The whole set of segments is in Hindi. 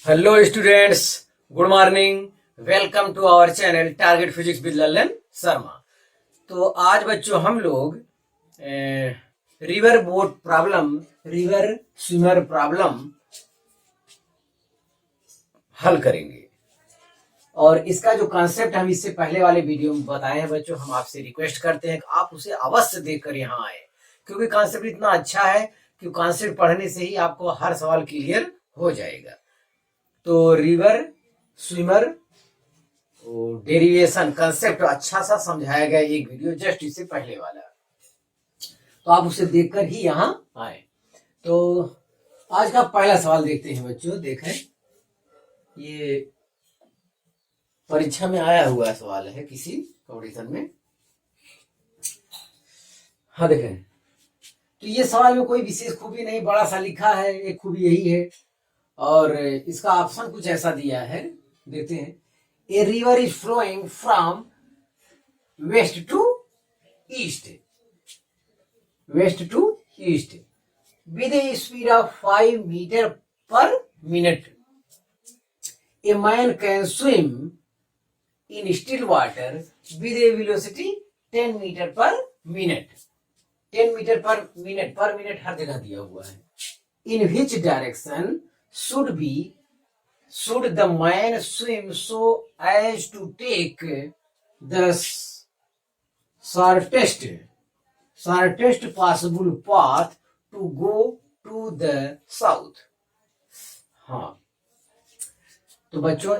Hello students, good morning. Welcome to our channel target physics with Lalan Sharma. तो आज बच्चों हम लोग river boat problem, river swimmer problem हल करेंगे। और इसका जो कॉन्सेप्ट हम इससे पहले वाले वीडियो में बताए हैं बच्चों, हम आपसे रिक्वेस्ट करते हैं कि आप उसे अवश्य देखकर यहाँ आए, क्योंकि कॉन्सेप्ट इतना अच्छा है कि कॉन्सेप्ट पढ़ने से ही आपको हर सवाल क्लियर हो जाएगा। तो रिवर स्विमर डेरिवेशन कंसेप्ट अच्छा सा समझाया गया एक वीडियो जस्ट इससे पहले वाला, तो आप उसे देखकर ही यहाँ आए। तो आज का पहला सवाल देखते हैं बच्चों। देखें, ये परीक्षा में आया हुआ सवाल है किसी कंपटीशन में। हाँ देखें, तो ये सवाल में कोई विशेष खूबी नहीं, बड़ा सा लिखा है, एक खूबी यही है। और इसका ऑप्शन कुछ ऐसा दिया है, देखते हैं। A river is flowing from west to east, west to east with a speed of 5 meter per minute. A man can swim in still water with a velocity 10 meter per minute. 10 meter per minute हर जगह दिया हुआ है। In which direction should the man swim so as to take the shortest possible path to go to the south। हाँ, तो बच्चों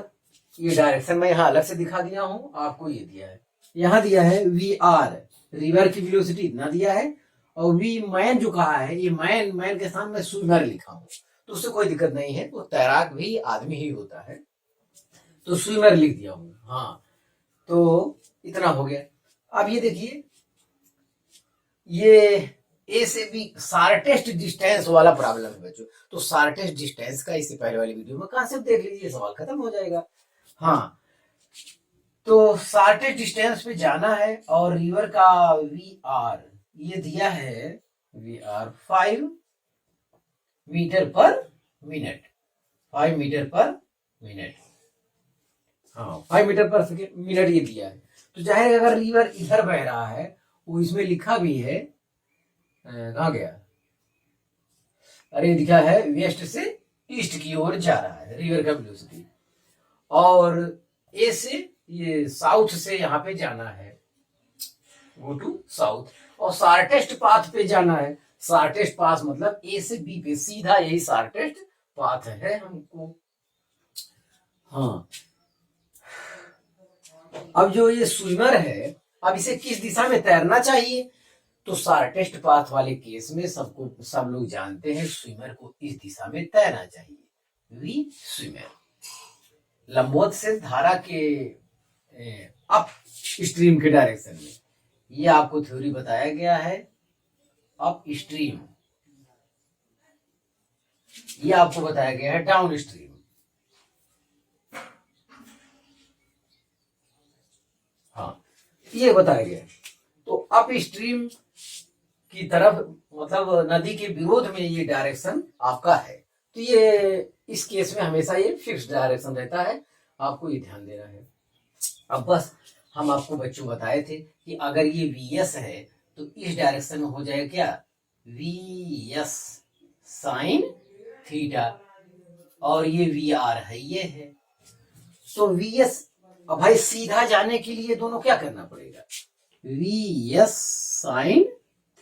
ये डायरेक्शन मैं यहाँ अलग से दिखा दिया हूं, आपको ये दिया है, यहाँ दिया है वी आर, रिवर की वेलोसिटी इतना दिया है, और वी मैन जो कहा है, ये मैन के साथ मैं स्विमर लिखा हूं, तो उससे कोई दिक्कत नहीं है, वो तैराक भी आदमी ही होता है, तो स्विमर लिख दिया हूं। हाँ, तो इतना हो गया। अब ये देखिए, ये ए से बी शार्टेस्ट डिस्टेंस वाला प्रॉब्लम है बच्चों। तो शार्टेस्ट डिस्टेंस का इससे पहले वाली वीडियो में कॉन्सेप्ट देख लीजिए, सवाल खत्म हो जाएगा। हाँ, तो शार्टेस्ट डिस्टेंस पे जाना है, और रिवर का वी आर ये दिया है, V R 5 metre per minute, 5 metre per minute. हाँ, 5 मीटर पर मिनट ये दिया है। तो जाहिर अगर रिवर इधर बह रहा है, वो इसमें लिखा भी है, कहाँ गया, अरे लिखा है वेस्ट से ईस्ट की ओर जा रहा है रिवर का वेलोसिटी, और ए से ये साउथ से यहाँ पे जाना है, गो टू साउथ, और शार्टेस्ट पाथ पे जाना है। शार्टेस्ट पाथ मतलब ए से बी पे सीधा, यही शार्टेस्ट पाथ है हमको। हाँ, अब जो ये स्विमर है, अब इसे किस दिशा में तैरना चाहिए? तो शार्टेस्ट पाथ वाले केस में सब लोग जानते हैं स्विमर को इस दिशा में तैरना चाहिए, वी स्विमर। लंबवत से धारा के अप स्ट्रीम के डायरेक्शन में, ये आपको थ्योरी बताया गया है। अप स्ट्रीम ये आपको बताया गया है डाउन स्ट्रीम। हाँ, ये बताया गया। तो अप स्ट्रीम की तरफ मतलब नदी के विरोध में ये डायरेक्शन आपका है, तो ये इस केस में हमेशा ये फिक्स डायरेक्शन रहता है, आपको ये ध्यान देना है। अब बस हम आपको बच्चों बताए थे कि अगर ये वी एस है तो इस डायरेक्शन में हो जाएगा क्या, वी एस साइन थीटा, और ये वी आर है, ये है। तो वी एस, अब भाई सीधा जाने के लिए दोनों क्या करना पड़ेगा, V S sine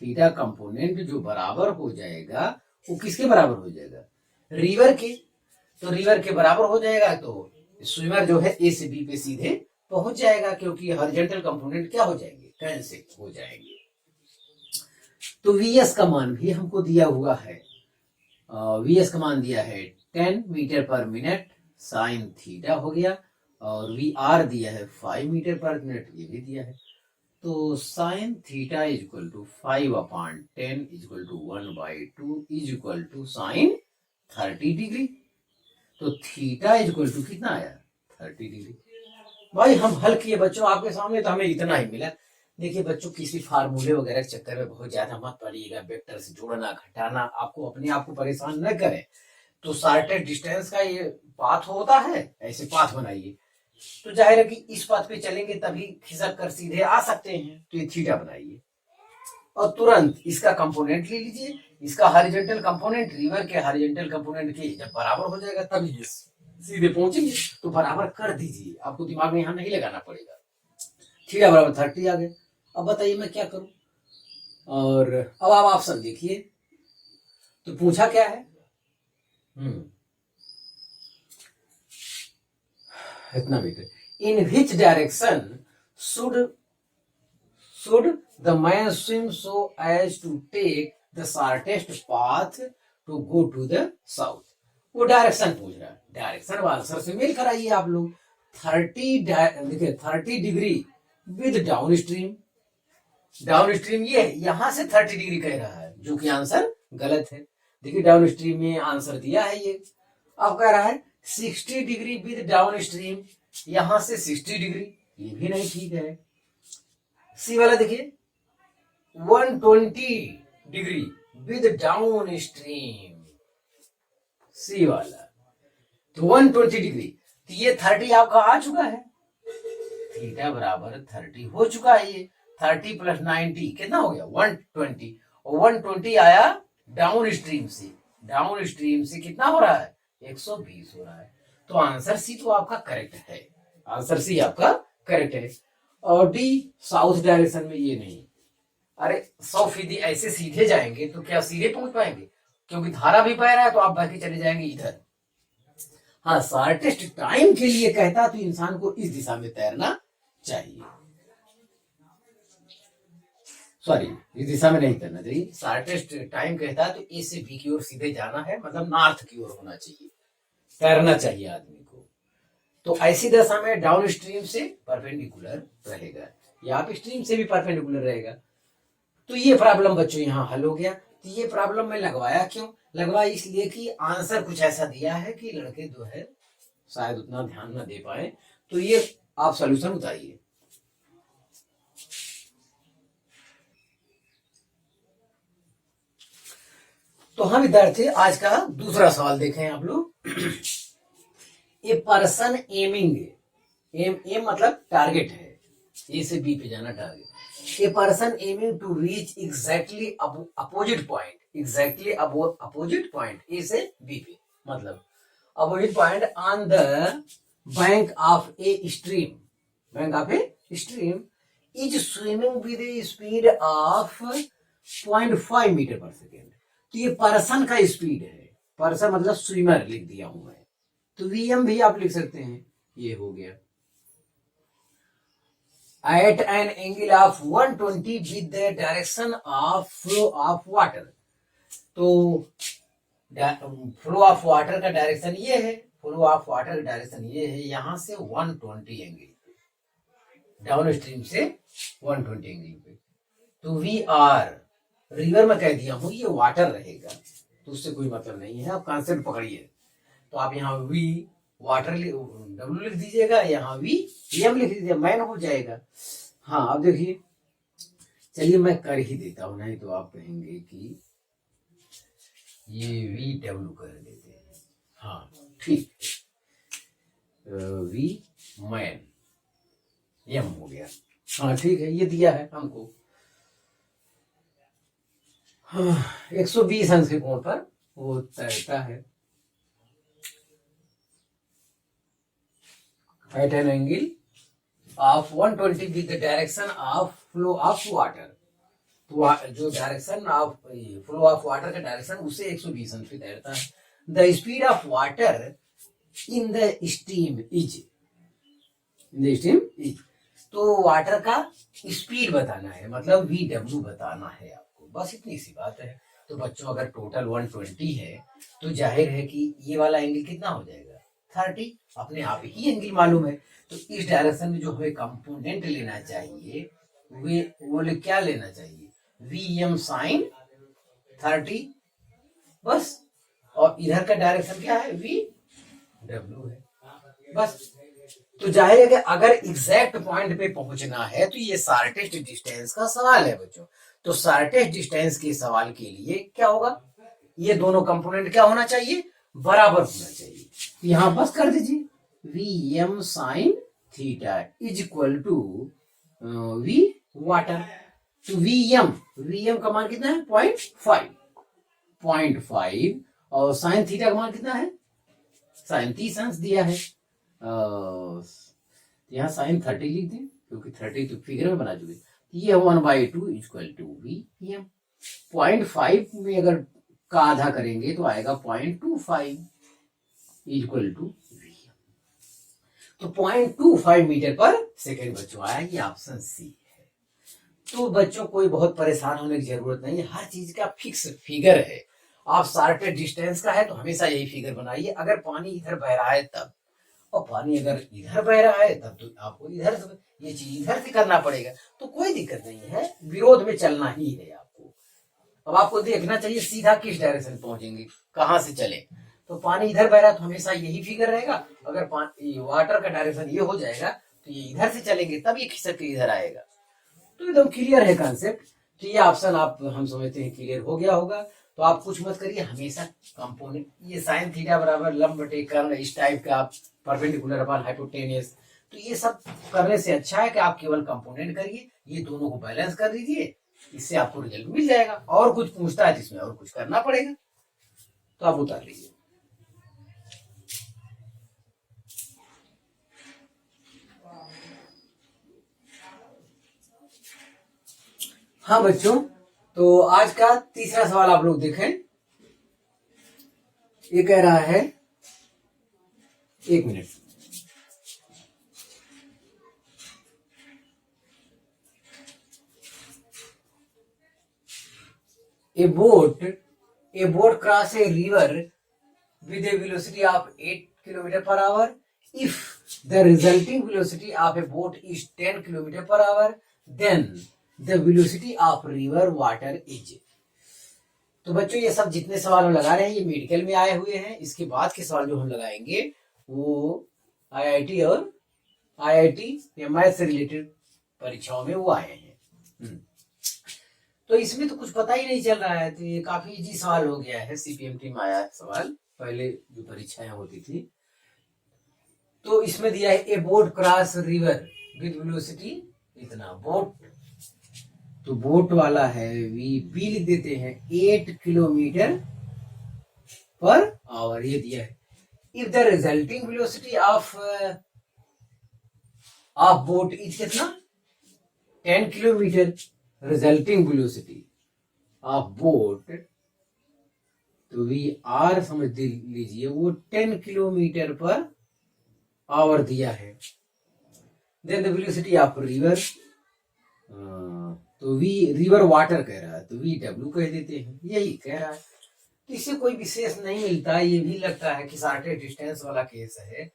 theta component जो बराबर हो जाएगा, वो किसके बराबर हो जाएगा, रिवर के। तो रिवर के बराबर हो जाएगा, तो स्विमर जो है ए से बी पे सीधे पहुंच जाएगा, क्योंकि हॉरिजॉन्टल कंपोनेंट क्या हो जाएंगे, कैंसिल हो जाएंगे। तो वीएस का मान भी हमको दिया हुआ है, वीएस का मान दिया है 10 metre per minute sine theta हो गया, और वी आर दिया है 5 मीटर पर मिनट, ये भी दिया है। तो sine theta is equal to 5/10 is equal to 1/2 is equal to sine 30 degree. तो थीटा इज इक्वल टू कितना आया, 30 डिग्री। भाई हम हल किए बच्चों आपके सामने, तो हमें इतना ही मिला। देखिए बच्चों, किसी फार्मूले वगैरह के चक्कर में बहुत ज्यादा मत पड़िएगा, वेक्टर से जोड़ना घटाना आपको अपने आप को परेशान न करे। तो शार्टेस्ट डिस्टेंस का ये पाथ होता है, ऐसे पाथ बनाइए। तो जाहिर है कि इस पाथ पे चलेंगे तभी खिसक कर सीधे आ सकते हैं, तो ये थीटा बनाइए और तुरंत इसका कंपोनेंट ले लीजिए। इसका हॉरिजॉन्टल कंपोनेंट रिवर के हॉरिजॉन्टल कंपोनेंट के जब बराबर हो जाएगा तब ये सीधे पहुंचेंगे, तो बराबर कर दीजिए, आपको दिमाग में यहां नहीं लगाना पड़ेगा। थीटा बराबर 30 आ गए। अब बताइए मैं क्या करूं, और अब आप ऑप्शन देखिए। तो पूछा क्या है, इतना भी in which direction should the man swim so as to take the shortest path to go to the south. वो डायरेक्शन पूछ रहा है, डायरेक्शन आंसर से मेल कराइए आप लोग। देखिए 30 degree with down stream, down stream ये है, यहां से 30 डिग्री कह रहा है, जो कि आंसर गलत है। देखिए डाउन स्ट्रीम में आंसर दिया है ये, अब कह रहा है 60 डिग्री विद डाउन स्ट्रीम, यहां से 60 डिग्री, ये भी नहीं ठीक है। सी वाला देखिए 120 डिग्री विद डाउन स्ट्रीम, सी वाला तो 120 डिग्री, तो ये 30 आपका आ चुका है, थीटा बराबर 30 हो चुका है। ये 30 प्लस 90 कितना हो गया 120, और 120 आया डाउन स्ट्रीम से, डाउन स्ट्रीम से कितना हो रहा है 120 हो रहा है। तो आंसर सी तो आपका करेक्ट है, आंसर सी आपका करेक्ट है। और डी साउथ डायरेक्शन में ये नहीं, अरे 100% ऐसे सीधे जाएंगे तो क्या सीधे पहुंच पाएंगे, क्योंकि धारा भी बह रहा है तो आप बह के चले जाएंगे इधर। हाँ शॉर्टेस्ट टाइम के लिए कहता तो इंसान को इस दिशा में तैरना चाहिए, सॉरी इस दिशा में नहीं तैरना चाहिए, शॉर्टेस्ट टाइम कहता है तो ए से बी की ओर सीधे जाना है, मतलब नॉर्थ की ओर होना चाहिए, तैरना चाहिए आदमी को। तो ऐसी दशा में डाउन स्ट्रीम से परपेंडिकुलर रहेगा या अप स्ट्रीम से भी परपेंडिकुलर रहेगा। तो ये प्रॉब्लम बच्चों यहाँ हल हो गया। तो ये प्रॉब्लम में लगवाया क्यों, लगवाया इसलिए कि आंसर कुछ ऐसा दिया है कि लड़के जो है शायद उतना ध्यान न दे पाए, तो ये आप सॉल्यूशन उतारिए। तो हम विद्यार्थी आज का दूसरा सवाल देखें आप लोग। ए पर्सन एमिंग, एम मतलब टारगेट है, ए से बी पे जाना target. A person aiming to reach exactly opposite point, exactly opposite point A से बी पे, मतलब opposite point on the bank of a stream, bank of a stream is swimming with a speed of 0.5 metre per second. तो ये पर्सन का स्पीड है, पर्सन मतलब स्विमर लिख दिया हूं मैं, तो वीएम भी आप लिख सकते हैं, ये हो गया। At an angle of 120 with the direction of flow of water, तो फ्लो ऑफ वाटर का डायरेक्शन ये है, फ्लो ऑफ वाटर का डायरेक्शन ये है, यहां से 120 एंगल पे, डाउन स्ट्रीम से 120 एंगल पे। तो वी आर रिवर में कह दिया हूं, ये वाटर रहेगा तो उससे कोई मतलब नहीं है, आप कॉन्सेप्ट पकड़िए। तो आप यहाँ वी वाटर डब्ल्यू लिख दीजिएगा, यहाँ वी एम लिख दीजिए, मैन हो जाएगा। हाँ अब देखिए, चलिए मैं कर ही देता हूं, नहीं तो आप कहेंगे कि ये वी डब्ल्यू कर देते हैं। हाँ ठीक, वी मैन एम हो गया, हाँ ठीक है, ये दिया है हमको। हाँ 120 अंश के कोण पर वो तैरता है at an angle of 120 with the direction of flow of water। तो जो direction of flow of water का डायरेक्शन उसे 120 अंश पे तैरता है। The speed of water in the steam is, तो वाटर का स्पीड बताना है, मतलब वी डब्ल्यू बताना है आपको, बस इतनी सी बात है। तो बच्चों अगर टोटल 120 है तो जाहिर है कि ये वाला एंगल कितना हो जाएगा 30, अपने आप ही एंगल मालूम है। तो इस डायरेक्शन में जो हमें कंपोनेंट लेना चाहिए वो क्या लेना चाहिए, वी एम साइन 30 बस, और इधर का डायरेक्शन क्या है वी डब्ल्यू है बस। तो जाहिर है कि अगर एग्जैक्ट पॉइंट पे पहुंचना है तो ये शॉर्टेस्ट डिस्टेंस का सवाल है बच्चों। तो शॉर्टेस्ट डिस्टेंस के सवाल के लिए क्या होगा, ये दोनों कंपोनेंट क्या होना चाहिए, बराबर होना चाहिए। यहां बस कर दीजिए, V M sine theta is equal to V water. तो वी एम का मान कितना है 0.5 और साइन थीटा का मान कितना है, साइन 30 अंश दिया है, यहाँ साइन 30 लिख दें क्योंकि 30 तो फिगर में बना चुके। ये 1/2 इक्वल टू वी एम। 0.5 में अगर का आधा करेंगे तो आएगा 0.25 इक्वल टू वी एम। तो 0.25 मीटर पर सेकेंड बच्चों आया, ये ऑप्शन सी है। तो बच्चों कोई बहुत परेशान होने की जरूरत नहीं है, हर चीज का फिक्स फिगर है। आप शार्टेड डिस्टेंस का है तो हमेशा यही फिगर बनाइए। अगर पानी इधर बह रहा है तब, और पानी अगर इधर बह रहा है तब तो आपको इधर से ये चीज इधर से करना पड़ेगा। तो कोई दिक्कत नहीं है, विरोध में चलना ही है आपको। अब आपको देखना चाहिए सीधा किस डायरेक्शन पहुंचेंगे, कहां से चले। तो पानी इधर बह रहा है तो हमेशा यही फिगर रहेगा। अगर वाटर का डायरेक्शन ये हो जाएगा तो ये इधर से चलेंगे तब ये खिसक के इधर आएगा। तो एकदम क्लियर है कॉन्सेप्ट। तो ये ऑप्शन आप हम समझते हैं क्लियर हो गया होगा। तो आप कुछ मत करिए, हमेशा कंपोनेंट ये साइन थीटा बराबर लंब बटे कर्ण इस टाइप का आप परपेंडिकुलर अपॉन हाइपोटेनियस, तो ये सब करने से अच्छा है कि आप केवल कंपोनेंट करिए, ये दोनों को बैलेंस कर दीजिए, इससे आपको रिजल्ट मिल जाएगा। और कुछ पूछता है तो इसमें और कुछ करना पड़ेगा, तो आप उतार लीजिए। हाँ बच्चों, तो आज का तीसरा सवाल आप लोग देखें। ये कह रहा है, एक minute, a boat cross a river with a velocity of 8 km per hour. If the resulting velocity of a boat is 10 km per hour, then the velocity of river water is। तो बच्चों ये सब जितने सवाल हम लगा रहे हैं ये मेडिकल में आए हुए हैं। इसके बाद के सवाल जो हम लगाएंगे वो आईआईटी और आईआईटी या मैथ से रिलेटेड परीक्षाओं में वो आए हैं। तो इसमें तो कुछ पता ही नहीं चल रहा है, तो ये काफी इजी सवाल हो गया है। सीपीएमटी में आया है सवाल, पहले जो परीक्षाएं होती थी। तो इसमें दिया है a boat cross river with velocity इतना, बोट तो बोट वाला है बी लिख देते हैं 8 किलोमीटर पर आवर, ये दिया है। If the resulting velocity of boat is कितना 10 kilometre, resulting velocity of boat तो वी आर समझ लीजिए वो 10 किलोमीटर पर आवर दिया है। Then the velocity of river तो वी रिवर वाटर कह रहा है तो वी डब्ल्यू कह देते हैं, यही कह रहा है। तो इससे कोई विशेष नहीं मिलता, ये भी लगता है कि शॉर्टेज डिस्टेंस वाला केस है।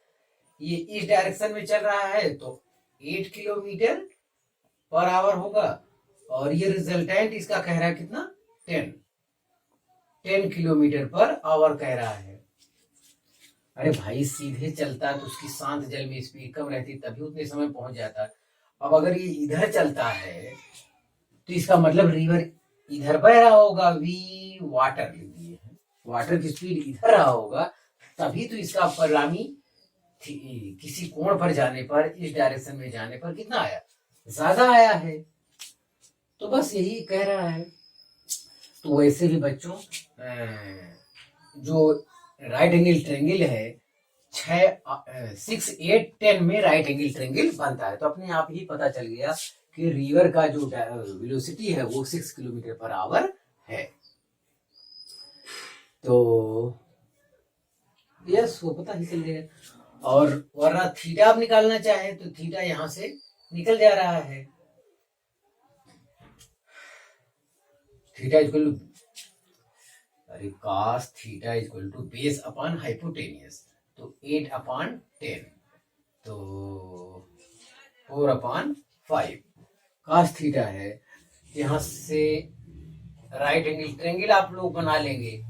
ये इस डायरेक्शन में चल रहा है तो 8 किलोमीटर पर आवर होगा, और ये रिजल्टेंट इसका कह रहा है कितना 10 किलोमीटर पर आवर कह रहा है। अरे भाई सीधे चलता तो उसकी शांत जल में स्पीड कम रहती तभी उतने समय पहुंच जाता। अब अगर ये इधर चलता है तो इसका मतलब रिवर इधर बह रहा होगा, वी वाटर लिख दिए हैं, वाटर की स्पीड इधर रहा होगा तभी तो इसका परिणामी किसी कोण पर जाने पर, इस डायरेक्शन में जाने पर कितना आया, ज्यादा आया है। तो बस यही कह रहा है। तो वैसे भी बच्चों जो राइट एंगल ट्रायंगल है 6, 8, 10 में राइट एंगल ट्रायंगल बनता है। तो अपने आप ही पता चल गया कि रिवर का जो वेलोसिटी है वो 6 किलोमीटर पर आवर है। तो यस वो पता ही चल जाएगा। और वरना थीटा आप निकालना चाहे तो थीटा यहां से निकल जा रहा है, थीटा इक्वल टू अरे cos theta equal to base upon hypotenuse, तो 8/10 तो 4/5 cos थीटा है। यहां से राइट एंगल ट्रायंगल आप लोग बना लेंगे,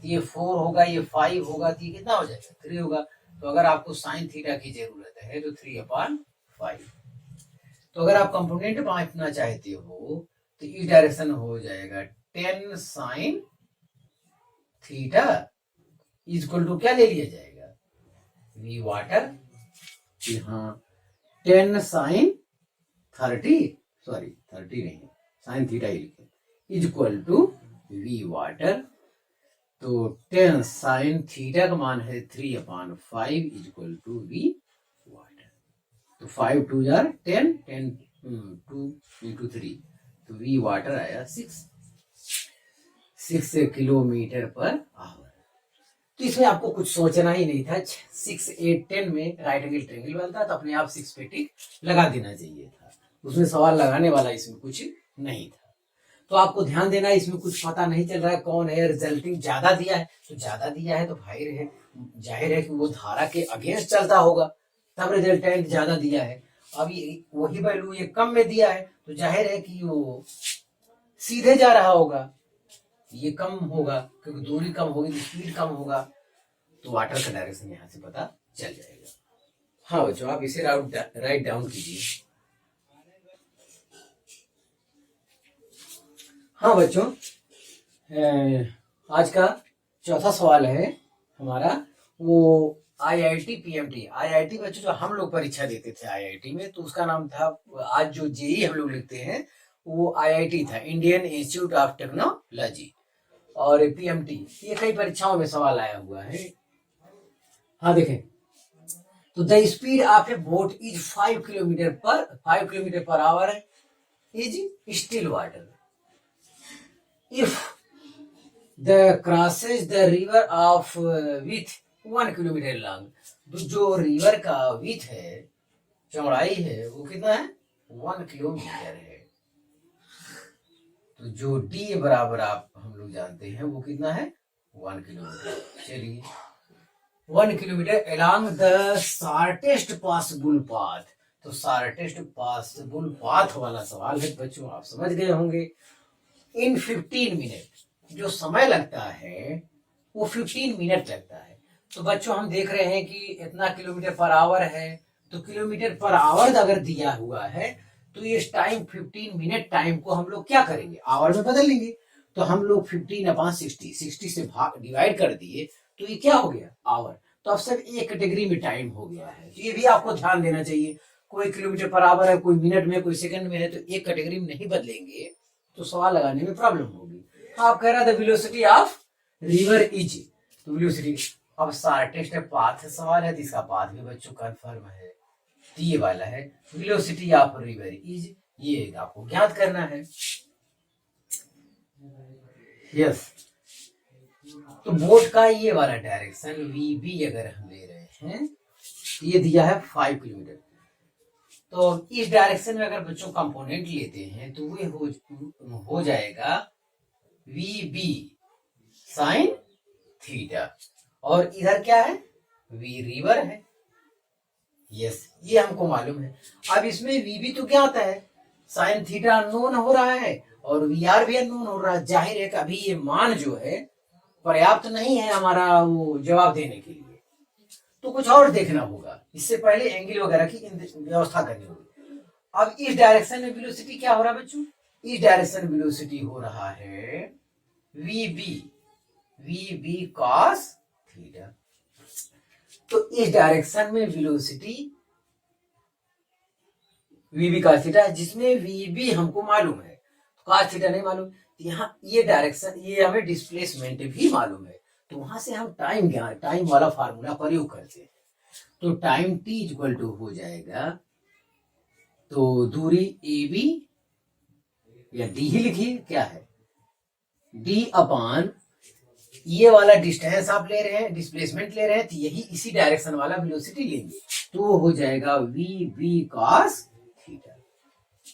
ये 4 होगा ये 5 होगा तो ये कितना हो जाएगा 3 होगा। तो अगर आपको साइन थीटा की जरूरत है तो 3/5। तो अगर आप कंपोनेंट बांटना चाहते हो तो इस डायरेक्शन हो जाएगा 10 साइन थीटा इक्वल टू क्या ले लिया जाएगा वी वाटर, यहाँ 10 साइन 30 नहीं साइन थीटा ही लिखे, is equal to V water. तो 10 साइन थीटा का मान है 3/5 is equal to V water. तो 5 2 जार 10, 10 2 इंटू 3, तो वी वाटर आया 6 किलोमीटर पर आवर। तो इसमें आपको कुछ सोचना ही नहीं था, 6 8 10 में राइट एंगल ट्रायंगल बनता तो अपने आप 6 पे टिक लगा देना चाहिए था, उसमें सवाल लगाने वाला इसमें कुछ नहीं था। तो आपको ध्यान देना है, इसमें कुछ पता नहीं चल रहा है कौन है रिजल्टिंग, ज्यादा दिया है तो ज्यादा दिया है तो भाई रहे जाहिर है कि वो धारा के अगेंस्ट चलता होगा, तब रिजल्टेंट ज्यादा दिया है। अब ये वही वैल्यू ये कम में दिया है तो जाहिर है कि वो सीधे जा रहा होगा, ये कम होगा क्योंकि दूरी कम होगी तो स्पीड कम होगा, तो वाटर का डायरेक्शन यहाँ से पता चल जाएगा। हाँ बच्चों, आप इसे राइट डाउन कीजिए। हाँ बच्चों, आज का चौथा सवाल है हमारा, वो आईआईटी पीएमटी। आईआईटी बच्चों जो हम लोग परीक्षा देते थे आईआईटी में, तो उसका नाम था, आज जो जेई हम लोग लिखते हैं वो आईआईटी था, इंडियन इंस्टीट्यूट ऑफ टेक्नोलॉजी। और पीएमटी ये कई परीक्षाओं में सवाल आया हुआ है। हाँ देखें, तो the speed of A boat is 5 kilometre per our is still water if the crosses the river of width 1 kilometre long. तो जो रिवर का विथ है, चौड़ाई है, वो कितना है 1 किलोमीटर है। तो जो डी बराबर आप हम लोग जानते हैं वो कितना है 1 किलोमीटर। चलिए 1 kilometre along the shortest possible path। तो शॉर्टेस्ट पॉसिबल पाथ वाला सवाल है बच्चों, आप समझ गए होंगे। इन 15 मिनट जो समय लगता है वो 15 मिनट लगता है। तो बच्चों हम देख रहे हैं कि इतना किलोमीटर पर आवर है, तो किलोमीटर पर आवर अगर दिया हुआ है तो ये टाइम 15 मिनट टाइम को हम लोग क्या करेंगे, आवर में बदल लेंगे। तो हम लोग 15/60 से डिवाइड कर दिए, तो ये क्या हो गया आवर। तो अब सिर्फ एक कैटेगरी में टाइम हो गया है, तो ये भी आपको ध्यान देना चाहिए। कोई किलोमीटर पर आवर है, कोई मिनट में, कोई सेकंड में है, तो एक कैटेगरी में नहीं बदलेंगे तो सवाल लगाने में प्रॉब्लम होगी। आप कह रहा था वेलोसिटी ऑफ रिवर इज, तो वेलोसिटी, अब शॉर्टेस्ट पाथ सवाल है तो इसका पाथ भी बच्चों कंफर्म है, तो ये वाला है वेलोसिटी ऑफ रिवर इज, ये आपको ज्ञात करना है। यस, तो बोट का ये वाला डायरेक्शन वीबी अगर हम ले रहे हैं, ये दिया है 5 किलोमीटर। तो इस डायरेक्शन में अगर बच्चों कंपोनेंट लेते हैं तो वो हो जाएगा वी बी साइन थीटा, और इधर क्या है वी रिवर है। यस, ये हमको मालूम है। अब इसमें वी बी तो क्या आता है, साइन थीटा अननोन हो रहा है और वी आर भी अननोन हो रहा है। जाहिर है कि अभी ये मान जो है पर्याप्त नहीं है हमारा वो जवाब देने के लिए, तो कुछ और देखना होगा। इससे पहले एंगल वगैरह की व्यवस्था करनी होगी। अब इस डायरेक्शन में वेलोसिटी क्या हो रहा है बच्चों, इस डायरेक्शन में वेलोसिटी हो रहा है वी बी कॉस थीटा। तो इस डायरेक्शन में velocity V B cos theta, जिसमें वी बी हमको मालूम है, कॉस थीटा नहीं मालूम। यहाँ ये डायरेक्शन, ये हमें डिस्प्लेसमेंट भी मालूम है, तो वहां से हम टाइम वाला फार्मूला प्रयोग करते हैं। तो टाइम t इक्वल टू हो जाएगा, तो दूरी ए बी या डी ही लिखिए, क्या है d अपान ये वाला डिस्टेंस आप ले रहे हैं, डिस्प्लेसमेंट ले रहे हैं, तो यही इसी डायरेक्शन वाला वेलोसिटी लेंगे, तो हो जाएगा वी बी कॉस थीटा।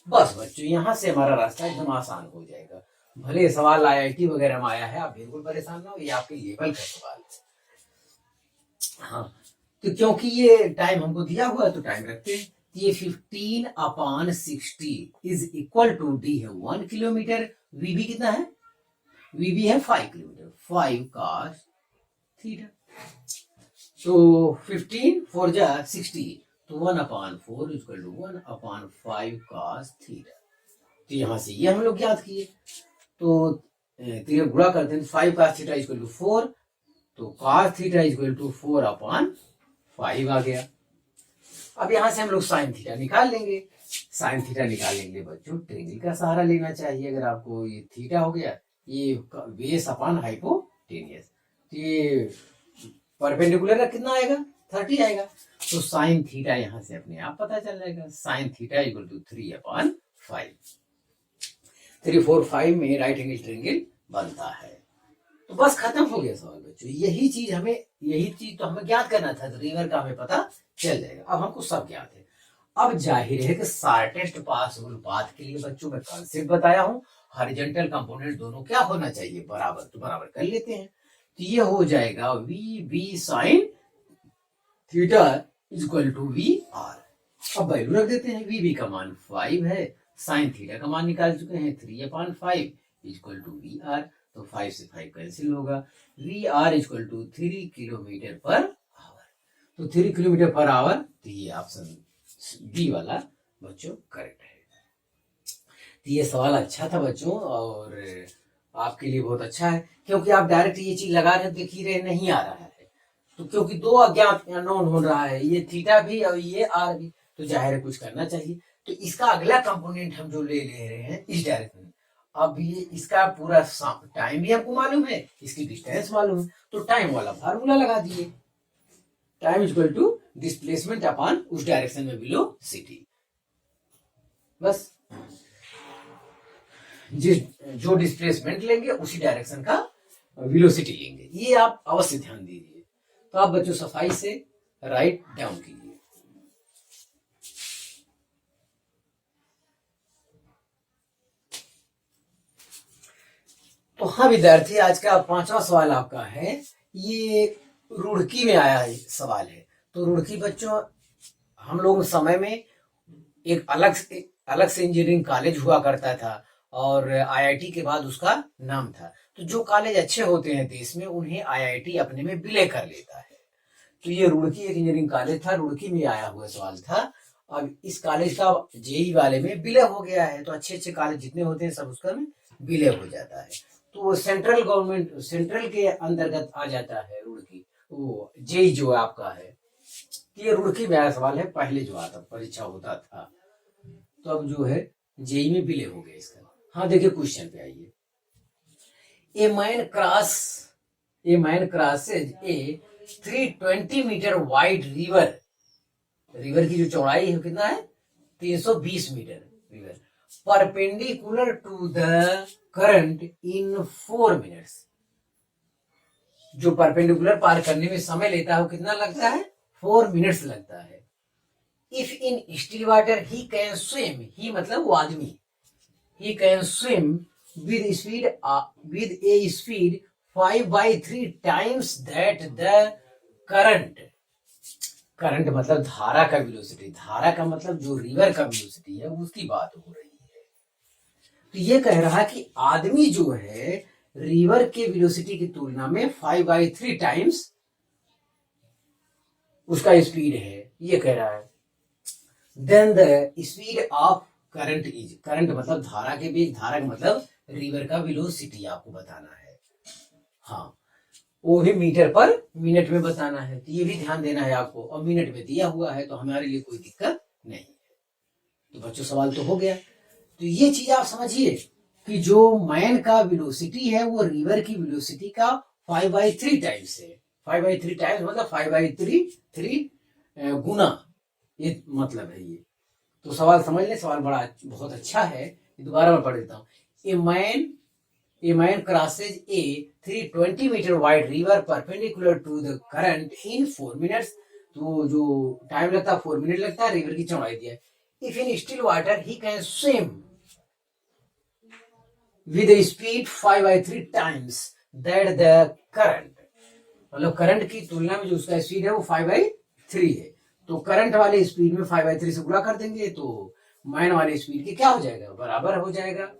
बस बच्चों यहां से हमारा रास्ता एकदम आसान हो जाएगा। भले सवाल आईआईटी वगैरह में आया है, आप बिल्कुल परेशान ना हो, ये आपके लेवल का सवाल है। हाँ, तो क्योंकि ये टाइम हमको दिया हुआ है तो टाइम रखते हैं। ये 15/60 इज इक्वल टू डी है 1 किलोमीटर, वीबी कितना है, वीबी है 5 किलोमीटर, 5 cos थीटा। तो 15 4 जा 60, तो 1/4 इक्वल टू 1/5 cos थीटा। तो यहां से ये हम लोग याद किए, तो ये गुणा करते हैं, 5 cos थीटा इक्वल टू 4, तो cos थीटा इक्वल टू 4/5 5 आ गया। अब यहां से हम लोग साइन थीटा निकाल लेंगे। साइन थीटा निकालेंगे बच्चों, ट्रेंगल का सहारा लेना चाहिए। अगर आपको ये थीटा हो गया, ये बेस अपॉन हाइपोटेनियस, तो ये परपेंडिकुलर का कितना आएगा, 30 आएगा। तो साइन थीटा यहां से अपने आप पता चल जाएगा। Sign theta equal to 3/5। 3, 4, 5 में राइट एंगल ट्रेंगल बनता है। तो बस खत्म हो गया सवाल बच्चों। यही चीज तो हमें ज्ञात करना था, तो रिवर का हमें पता चल जाएगा। अब हमको सब ज्ञात है। अब जाहिर है कि शॉर्टेस्ट पॉसिबल पाथ के लिए बच्चों मैं कॉन्सेप्ट बताया हूं, हॉरिजॉन्टल कंपोनेंट दोनों क्या होना चाहिए, बराबर। तो बराबर कर लेते हैं। तो ये हो जाएगा VB sine theta equal to VR। अब वैल्यू रख देते हैं। VB का मान 5 है, साइन थीटा का मान निकाल चुके हैं 3/5 इक्वल टू VR। तो 5 से 5 कैंसिल होगा। VR equal to 3 kilometre per hour. तो 3 किलोमीटर पर आवर, तो ये ऑप्शन बी वाला बच्चों करेक्ट है। तो ये सवाल अच्छा था बच्चों, और आपके लिए बहुत अच्छा है, क्योंकि आप डायरेक्ट ये चीज लगा रहे देख ही रहे, नहीं आ रहा है। तो क्योंकि दो अज्ञात अननोन हो रहा है, ये थीटा भी और ये आर भी, तो जाहिर है कुछ करना चाहिए। तो इसका अगला कंपोनेंट हम जो ले रहे हैं इस डायरेक्शन में। अब ये इसका पूरा टाइम भी हमको मालूम है, इसकी डिस्टेंस मालूम है, तो टाइम वाला फार्मूला लगा दिए। Time equal to displacement upon उस डायरेक्शन में वेलोसिटी। बस जो डिस्प्लेसमेंट लेंगे उसी डायरेक्शन का वेलोसिटी लेंगे। ये आप अवश्य ध्यान दीजिए। तो आप बच्चों सफाई से राइट डाउन कीजिए। तो हाँ विद्यार्थी, आज का 5वां सवाल आपका है। ये रुड़की में आया है सवाल है। तो रुड़की बच्चों, हम लोग समय में एक अलग से इंजीनियरिंग कॉलेज हुआ करता था, और IIT के बाद उसका नाम था। तो जो कॉलेज अच्छे होते हैं देश में, उन्हें IIT अपने में विलय कर लेता है। तो ये रुड़की एक इंजीनियरिंग कॉलेज था, रुड़की में आया हुआ सवाल था। अब इस कॉलेज का JEE वाले में विलय हो गया है। तो अच्छे अच्छे कॉलेज जितने होते हैं सब उसका में विलय हो जाता है। तो वो सेंट्रल गवर्नमेंट, सेंट्रल के अंतर्गत आ जाता है रुड़की। वो JEE जो आपका है, ये रुड़की में आया सवाल है, पहले जो आता परीक्षा होता था। तो अब जो है JEE में विलय हो गया इसका। हाँ देखिए क्वेश्चन पे आइए। A man crosses a 320 metre wide river की जो चौड़ाई है कितना है, 320 metre river, perpendicular to the current in 4 minutes. जो परपेंडिकुलर पार करने में समय लेता है वो कितना लगता है, 4 मिनट्स लगता है। If in still water he can swim, he मतलब वो आदमी, he can swim with a speed 5/3 times that the current मतलब धारा का वेलोसिटी, धारा का मतलब जो रिवर का वेलोसिटी है उसकी बात हो रही है। तो ये कह रहा है कि आदमी जो है रिवर के वेलोसिटी की तुलना में 5/3 टाइम्स उसका स्पीड है, ये कह रहा है। Then the speed of current is, current मतलब धारा के बीच, धारा का मतलब रिवर का वेलोसिटी आपको बताना है। हाँ, वो भी मीटर पर मिनट में बताना है। तो ये भी ध्यान देना है आपको, और मिनट में दिया हुआ है तो हमारे लिए कोई दिक्कत नहीं है। तो बच्चों सवाल तो हो गया। तो ये चीज आप समझिए कि जो मैन का वेलोसिटी है वो रिवर की वेलोसिटी का 5/3 टाइम्स है। 5/3 टाइम्स मतलब 5/3 गुना, ये मतलब है ये। तो सवाल समझ ले, सवाल बहुत अच्छा है। दोबारा मैं पढ़ देता हूँ। A man crosses a 320 metre wide river perpendicular to the current in 4 minutes. तो जो टाइम लगता है 4 मिनट लगता है, रिवर की चौड़ाई दिया है। If in still water he can swim with a speed 5/3 times that the current, मतलब करंट की तुलना में जो उसका स्पीड है वो 5/3 है। तो करंट वाले स्पीड में 5/3 से गुणा कर देंगे तो मैन वाले स्पीड के क्या हो जाएगा, बराबर हो जाएगा।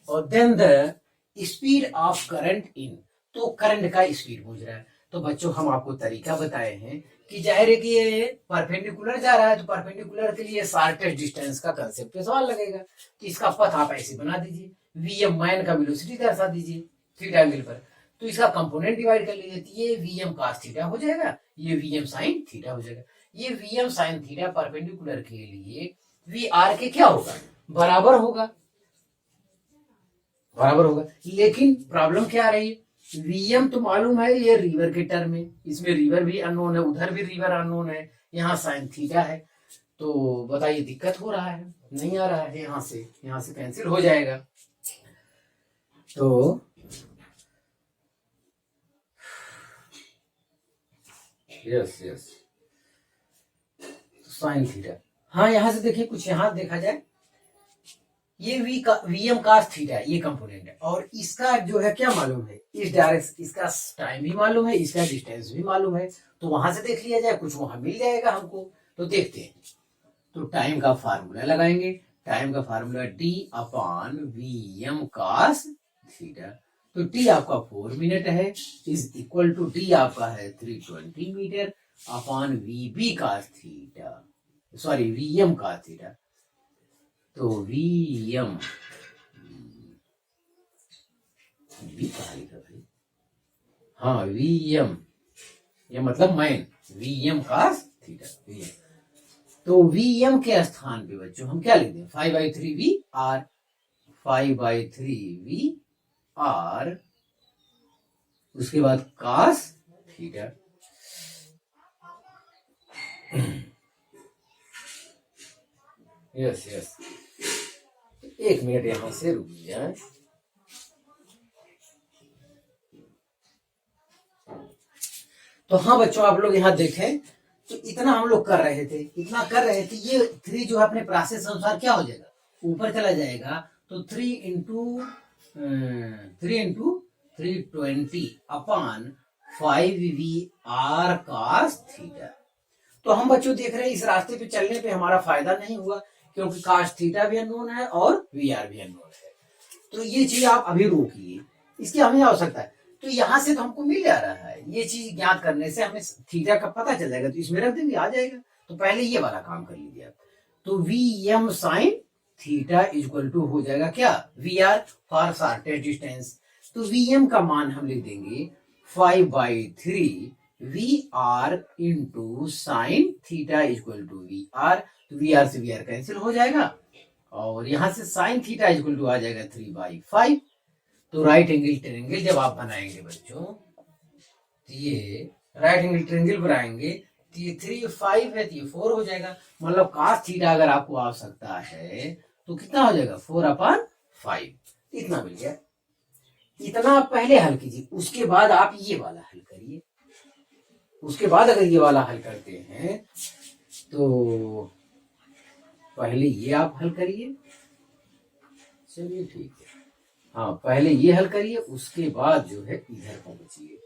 और then the speed of current in, तो करंट का स्पीड पूछ रहा है। तो बच्चों हम आपको तरीका बताए हैं कि जाहिर है कि ये परपेंडिकुलर जा रहा है, तो परपेंडिकुलर के लिए शॉर्टेस्ट डिस्टेंस का कंसेप्ट पे सवाल लगेगा। तो इसका पथ आप ऐसे बना दीजिए, वी मैन का वेलोसिटी दर्शा दीजिए थीटा एंगल पर। तो इसका कंपोनेंट डिवाइड कर लीजिए, तो ये वी एम cos थीटा हो जाएगा, ये वी एम साइन थीटा हो जाएगा। ये V M sine theta perpendicular के लिए वी आर के क्या होगा, बराबर होगा, बराबर होगा। लेकिन प्रॉब्लम क्या आ रही है, वीएम तो मालूम है, ये रिवर के टर्म है, इसमें रिवर भी अननोन है, उधर भी रिवर अननोन है, यहाँ साइन थीटा है, तो बताइए दिक्कत हो रहा है, नहीं आ रहा है, यहाँ से कैंसिल हो जाएगा। तो यस यस साइन थीटा, हाँ यहाँ से देखिए, कुछ यहाँ देखा जाए, ये वी एम cos थीटा ये कंपोनेंट है, और इसका जो है क्या मालूम है, इस डायरेक्शन, इसका टाइम भी मालूम है, इसका डिस्टेंस भी मालूम है, तो वहां से देख लिया जाए, कुछ वहां मिल जाएगा हमको। तो देखते हैं, तो टाइम का फार्मूला लगाएंगे, टाइम का formula D upon V M cos theta, तो टी आपका 4 मिनट है, इज इक्वल टू डी आपका है 320 metre upon V B cos theta, sorry V M cos theta, तो वी एम वी कहा लिखा भाई, हाँ वी एम, ये मतलब man, V M cos theta, V M, तो वी एम के स्थान पे बच्चों हम क्या लिख दें, 5/3 वी आर, 5/3 वी आर, उसके बाद cos थीटा, यस यस, एक मिनट यहां से रुक जाए। तो हाँ बच्चों, आप लोग यहाँ देखें, तो इतना हम लोग कर रहे थे, ये 3 जो है अपने प्रोसेस अनुसार क्या हो जाएगा, ऊपर चला जाएगा, तो 3 इंटू 320 अपॉन 5 cos थीटा। तो हम बच्चों देख रहे हैं, इस रास्ते पे चलने पे हमारा फायदा नहीं हुआ, क्योंकि cos थीटा भी अननोन है और वी आर भी अननोन है, तो ये चीज आप अभी रोकिए, इसकी हमें आवश्यकता है। तो यहाँ से तो हमको मिल जा रहा है, ये चीज ज्ञात करने से हमें थीटा का पता चल जाएगा, तो इसमें रख देंगे, आ जाएगा। तो पहले ये वाला काम कर लीजिए आप, तो V M sine theta equal to हो जाएगा क्या, V R for shortest distance, तो वी एम का मान हम लिख देंगे 5/3 V R into sine theta equal to V R, तो वी आर से वी आर कैंसिल हो जाएगा, और यहां से साइन थीटा इक्वल टू आ जाएगा 3/5। तो राइट एंगल ट्रायंगल जब आप बनाएंगे बच्चों, तो ये राइट एंगल ट्रायंगल बनाएंगे, तो ये 3 5 है, तो ये 4 हो जाएगा, मतलब cos थीटा अगर आपको आवश्यकता है तो कितना हो जाएगा, 4/5, इतना मिल गया। इतना आप पहले हल कीजिए, उसके बाद आप ये वाला हल करिए, उसके बाद अगर ये वाला हल करते हैं तो पहले ये आप हल करिए, चलिए ठीक है, हाँ पहले ये हल करिए, उसके बाद जो है इधर पहुंचिए,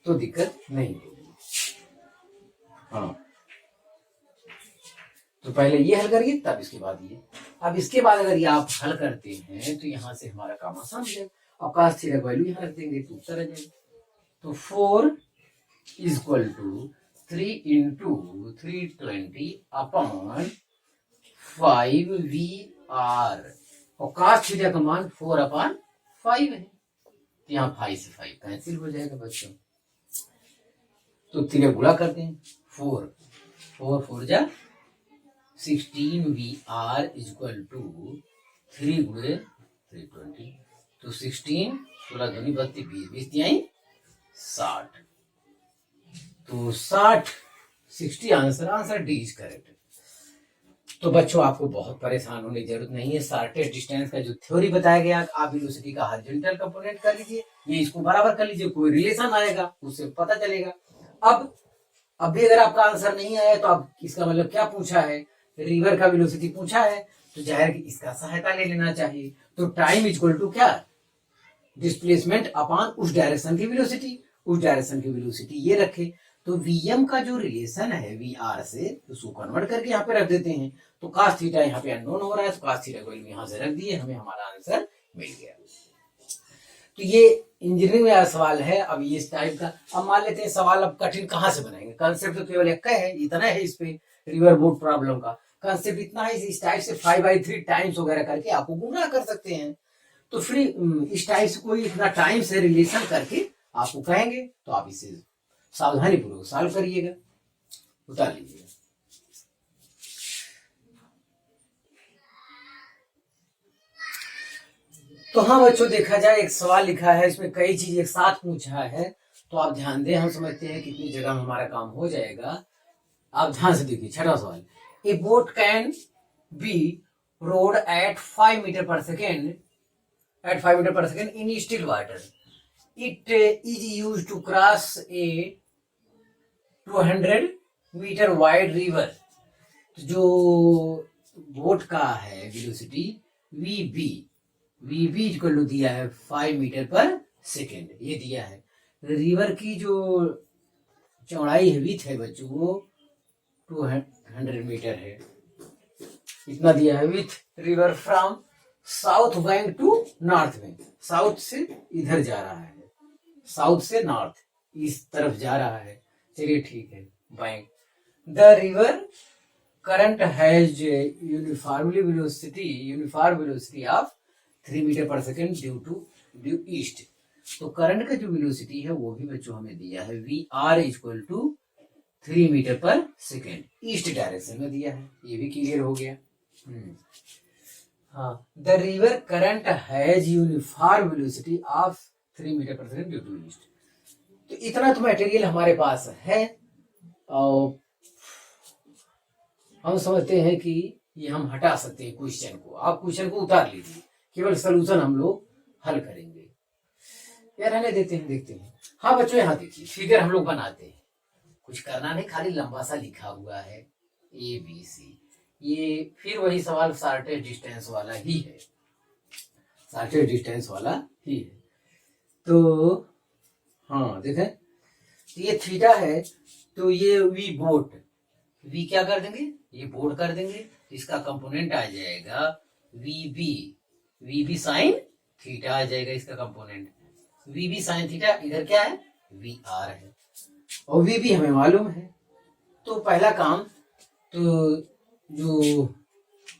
तो दिक्कत नहीं होगी। हाँ तो पहले ये हल करिए, तब इसके बाद ये, अब इसके बाद अगर ये आप हल करते हैं तो यहां से हमारा काम आसान हो जाएगा, अब cos थीटा का वैल्यू यहां रख देंगे तो उत्तर आ जाएगा, तो 4 equal to 3 into 320 upon 5 V R, और cos थीटा का मान 4/5 है, तो यहाँ 5 से 5 कैंसिल हो जाएगा बच्चों, तो 3 गुणा करते हैं, 4 4 जा 16 वी आर इक्वल टू 3 गुणे 320, तो 16 16 दूनी 32 20 20 तिहाई 60, तो 60 आंसर डी इज करेक्ट। तो बच्चों आपको बहुत परेशान होने की जरूरत नहीं है, शॉर्टेस्ट डिस्टेंस का जो थ्योरी बताया गया, आप वेलोसिटी का हॉरिजॉन्टल कंपोनेंट कर लीजिए, ये इसको बराबर कर लीजिए, कोई रिलेशन आएगा उससे पता चलेगा। अब भी अगर आपका आंसर नहीं आया तो आप इसका मतलब क्या पूछा है, रिवर का वेलोसिटी पूछा है, तो जाहिर कि इसका सहायता ले लेना चाहिए। तो टाइम इक्वल टू क्या, डिस्प्लेसमेंट अपॉन उस डायरेक्शन की वेलोसिटी, उस डायरेक्शन की वेलोसिटी ये रखे, तो वीएम का जो रिलेशन है वी आर से, उसको कन्वर्ट करके यहाँ पे रख देते हैं, तो cos थीटा यहाँ पे अननोन हो रहा है, तो cos थीटा को यहाँ से रख दिए, हमें हमारा आंसर मिल गया। तो ये इंजीनियरिंग में सवाल है। अब ये इस टाइप का, अब मान लेते हैं सवाल अब कठिन कहाँ से बनाएंगे, कंसेप्ट तो केवल एक है, इतना है इस पे रिवर बोट प्रॉब्लम का कंसेप्ट इतना है, इस टाइप से 5/3 टाइम्स वगैरह करके आपको गुमराह कर सकते हैं। तो फिर इस टाइप से कोई इतना टाइम से रिलेशन करके आपको कहेंगे तो आप इसे सावधानी पूर्वक सॉल्व करिएगा, उतार लीजिएगा। तो हाँ बच्चों, देखा जाए एक सवाल लिखा है, इसमें कई चीज एक साथ पूछा है, तो आप ध्यान दें, हम समझते हैं कितनी जगह में हमारा काम हो जाएगा। आप ध्यान से देखिए, छठा सवाल, a boat can be rowed at 5 metre per second in still water, it is use to cross a 200 metre wide river. जो बोट का है velocity V B equal to दिया है 5 मीटर पर सेकेंड, ये दिया है। रिवर की जो चौड़ाई है, विड्थ है बच्चों, वो 200 मीटर है, इतना दिया है with river from south bank to north bank. साउथ से इधर जा रहा है, साउथ से नॉर्थ इस तरफ जा रहा है, चलिए ठीक है, bank. The river current has uniform velocity of 3 metre per second due east. तो करंट का जो वेलोसिटी है वो भी बच्चों हमें दिया है, V R equal to 3 metre per second, east direction में दिया है, ये भी क्लियर हो गया। हाँ, the river current has uniform velocity of 3 metre per second due to east. तो इतना तो मटेरियल हमारे पास है, और हम समझते हैं कि ये हम हटा सकते हैं क्वेश्चन को। आप क्वेश्चन को उतार लीजिए, केवल सोल्यूशन हम लोग हल करेंगे या रहने देते हैं, देखते हैं। हाँ बच्चों, यहाँ देखिए, फिगर हम लोग बनाते हैं, कुछ करना नहीं, खाली लंबा सा लिखा हुआ है ए बी सी। ये फिर वही सवाल शॉर्टेज डिस्टेंस वाला ही है, शॉर्टेज डिस्टेंस वाला ही है। तो हाँ देखें, ये थीटा है, तो ये वी बोट, वी क्या कर देंगे, ये बोट कर देंगे, इसका कंपोनेंट आ जाएगा वी बी साइन थीटा आ जाएगा, इसका component V B sine theta. इधर क्या है, वी आर है, और वी बी हमें मालूम है। तो पहला काम, तो जो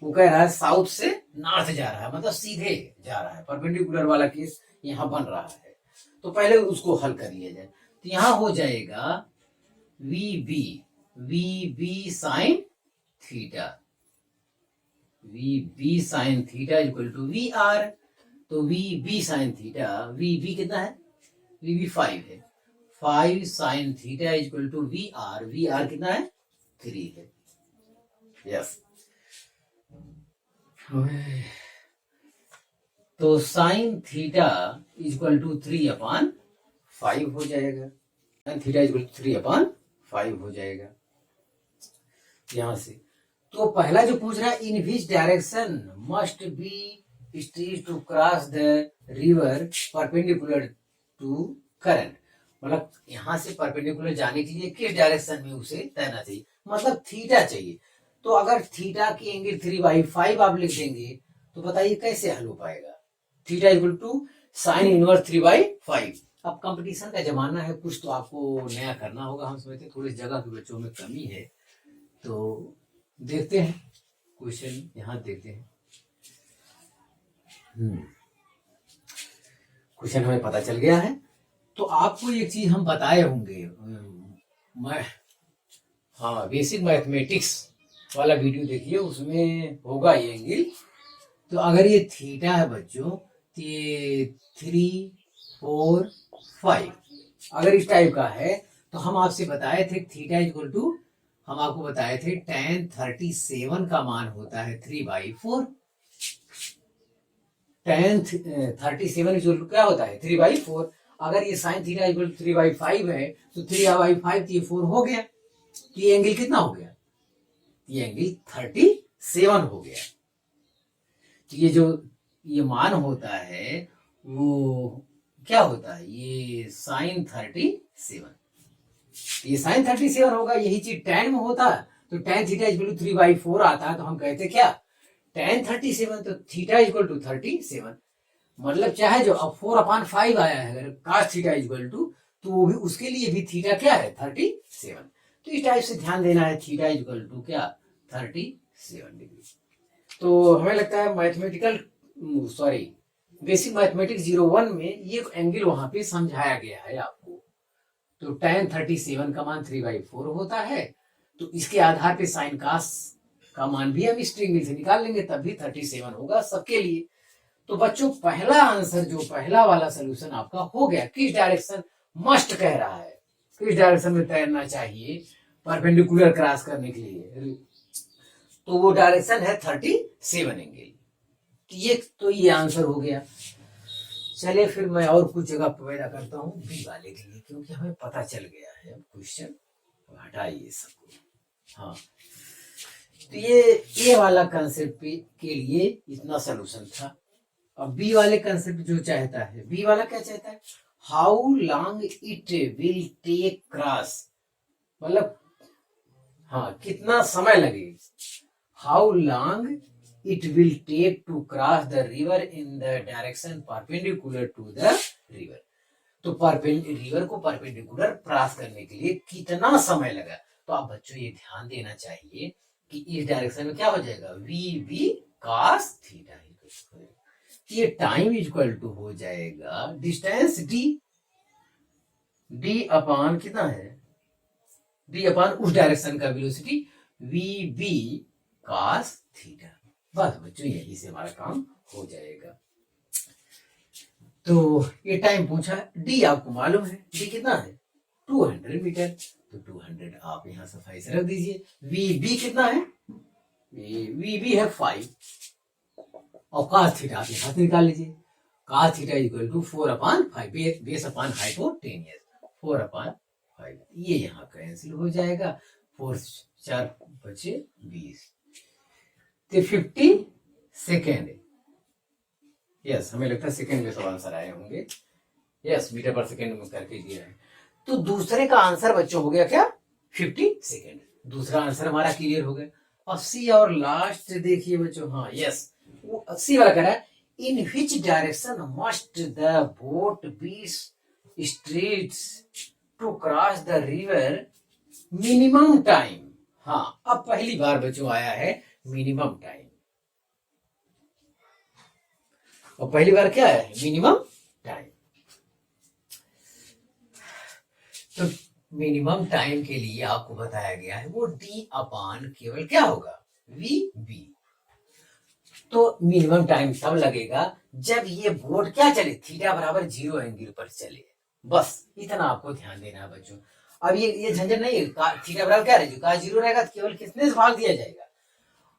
वो कह रहा है साउथ से नॉर्थ जा रहा है, मतलब सीधे जा रहा है, परपेंडिकुलर वाला केस यहाँ बन रहा है, तो पहले उसको हल कर लिया जाए। तो यहाँ हो जाएगा V B sine theta, V B sine theta equal to V R. तो V B sine theta, V B कितना है, वी बी 5 है, 5 sine theta equal to V R कितना है, 3 है। यस, तो साइन थीटा इक्वल टू 3/5 हो जाएगा, साइन थीटा इक्वल टू 3/5 हो जाएगा यहां से। तो पहला जो पूछ रहा है, in which direction must be steered to cross the river perpendicular to current, मतलब यहां से परपेंडिकुलर जाने के लिए किस डायरेक्शन में उसे तैरना चाहिए, मतलब थीटा चाहिए। तो अगर थीटा की एंगल 3/5 आप लिख देंगे, तो बताइए कैसे हल हो पाएगा। Theta equal to sine inverse 3/5। अब कंपटीशन का जमाना है, कुछ तो आपको नया करना होगा, हम समझते थोड़ी जगह के बच्चों में कमी है। तो देखते हैं क्वेश्चन, यहाँ देखते हैं। क्वेश्चन हमें पता चल गया है। तो आपको एक चीज हम बताए होंगे, हाँ, बेसिक मैथमेटिक्स वाला वीडियो देखिए, उसमें होगा ये एंगल। तो अगर ये थीटा है बच्चों, तो ये 3, 4, 5 अगर इस टाइप का है, तो हम आपसे बताए थे थीटा इक्वल टू, हम आपको बताए थे tan 37 का मान होता है 3/4। tan 37 इक्वल टू क्या होता है, 3/4। अगर ये साइन थीटा इक्वल टू 3/5 है, तो 3/5 ये 4 हो गया, तो ये एंगल कितना हो गया, ये एंगल 37 हो गया। तो ये जो ये मान होता है वो क्या होता है, ये साइन 37, ये साइन 37 होगा। यही चीज tan में होता है, तो tan थीटा इक्वल टू 3/4 आता है, तो हम कहते क्या, tan 37, तो थीटा इक्वल टू 37, मतलब चाहे जो अब 4/5 आया है, अगर cos थीटा इक्वल टू, तो वो भी उसके लिए भी थीटा क्या है, 37। तो इस टाइप से ध्यान देना है, थीटा इक्वल टू क्या, 37 डिग्री। तो हमें लगता है मैथमेटिकल बेसिक मैथमेटिक्स 01 में ये एंगल वहां पे समझाया गया है आपको। तो tan 37 का मान 3/4 होता है, तो इसके आधार पे साइन कास का मान भी हम इस ट्रिंगल से निकाल लेंगे, तब भी 37 होगा सबके लिए। तो बच्चों पहला आंसर जो पहला वाला सोल्यूशन आपका हो गया। किस डायरेक्शन मस्ट कह रहा है, किस डायरेक्शन में तैरना चाहिए परपेंडिकुलर क्रॉस करने के लिए, तो वो डायरेक्शन है 37 एंगल। तो ये आंसर हो गया। चलिए फिर मैं और कुछ जगह पैदा करता हूँ बी वाले के लिए, क्योंकि हमें पता चल गया है अब क्वेश्चन, हटाइए सबको। हाँ, तो ये वाला कंसेप्ट के लिए इतना सोल्यूशन था। अब बी वाले कंसेप्ट जो चाहता है, बी वाला क्या चाहता है, how long it will take cross, मतलब हाँ कितना समय लगेगा, how long it will take to cross the river in the direction perpendicular to the river। तो रिवर को परपेंडिकुलर क्रॉस करने के लिए कितना समय लगा। तो आप बच्चों ये ध्यान देना चाहिए कि इस डायरेक्शन में क्या हो जाएगा, वी बी cos थीटा, ये टाइम इक्वल टू हो जाएगा डिस्टेंस डी अपॉन कितना है, डी अपॉन उस डायरेक्शन का velocity V B cos theta. बस बच्चों यही से हमारा काम हो जाएगा। तो ये टाइम पूछा, डी आपको मालूम है, डी कितना है 200 मीटर, तो 200 आप यहां सफाई से रख दीजिए। वी बी कितना है, वी बी है 5, और cos थीटा आप यहां से निकाल लीजिए, cos theta equal to 4/5 base upon hypotenuse 4/5, ये यहाँ कैंसिल हो जाएगा, 4 4 बचे 20, तो 50 सेकेंड। यस, हमें लगता है सेकेंड में सब आंसर आए होंगे। यस, मीटर पर सेकेंड में करके दिया है। तो दूसरे का आंसर बच्चों हो गया क्या, 50 सेकेंड। दूसरा आंसर हमारा क्लियर हो गया। और सी और लास्ट देखिए बच्चों, हाँ यस, वो सी वाला कह रहा है, in which direction must the boat be straight to cross the river minimum time. हाँ, अब पहली बार बच्चों आया है मिनिमम टाइम, और पहली बार क्या है, मिनिमम टाइम। तो मिनिमम टाइम के लिए आपको बताया गया है वो डी अपॉन केवल क्या होगा, वी बी। तो मिनिमम टाइम तब लगेगा जब ये बोट क्या चले, थीटा बराबर 0 एंगल पर चले। बस इतना आपको ध्यान देना है बच्चों। अब ये झंझट नहीं है, थीटा बराबर क्या रहेगा, 0 रहेगा, केवल कितने से भाग दिया जाएगा,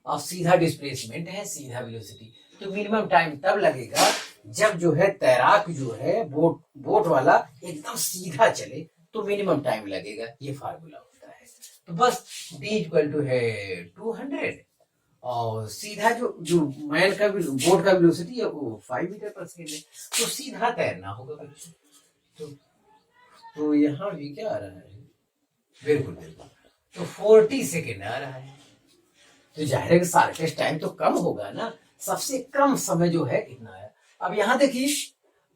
अब सीधा डिस्प्लेसमेंट है, सीधा वेलोसिटी। तो मिनिमम टाइम तब लगेगा जब जो है तैराक जो है बोट वाला एकदम सीधा चले, तो मिनिमम टाइम लगेगा, ये फार्मूला होता है। तो बस d इक्वल टू है 200, और सीधा जो मैन का बोट का वेलोसिटी है वो 5 मीटर पर सेकेंड है, तो सीधा तैरना होगा बच्चों। तो यहाँ भी क्या आ रहा है, बिल्कुल बिल्कुल, तो 40 सेकेंड आ रहा है। तो जाहिर है कि शॉर्टेस्ट टाइम तो कम होगा ना, सबसे कम समय जो है इतना है। अब यहाँ देखिए,